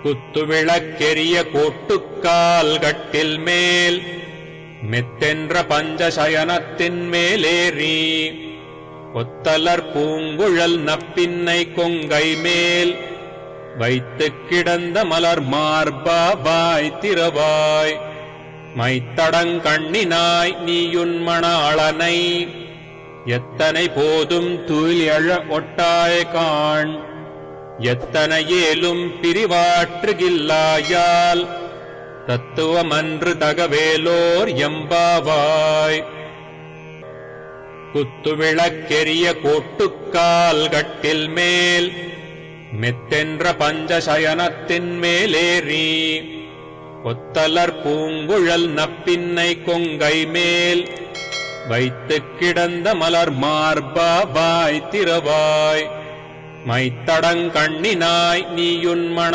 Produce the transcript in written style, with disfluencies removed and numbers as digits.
குத்துவிளக்கெரிய கோட்டுக்கால் கட்டில் மேல் மெத்தென்ற பஞ்சசயனத்தின் மேலேறி ஒத்தலர் பூங்குழல் நப்பின்னை கொங்கை மேல் வைத்துக் கிடந்த மலர் மார்பா வாய் திறவாய் மைத்தடங்கண்ணினாய் நீயுன்மணாளனை எத்தனை போதும் துயிலெழ ஒட்டாய் காண் எத்தனை ஏலும் பிரிவாற்றுகில்லாயால் தத்துவமன்று தகவேலோர் எம்பாவாய். குத்துவிளக்கெரிய கோட்டுக்கால் கட்டில் மேல் மெத்தென்ற பஞ்சசயனத்தின் மேலேறி ஒத்தலர் பூங்குழல் நப்பின்னை கொங்கை மேல் வைத்துக் கிடந்த மலர் மார்பா வாய் திறவாய் மைத்தடங்கண்ணினாய் நீயுன்மண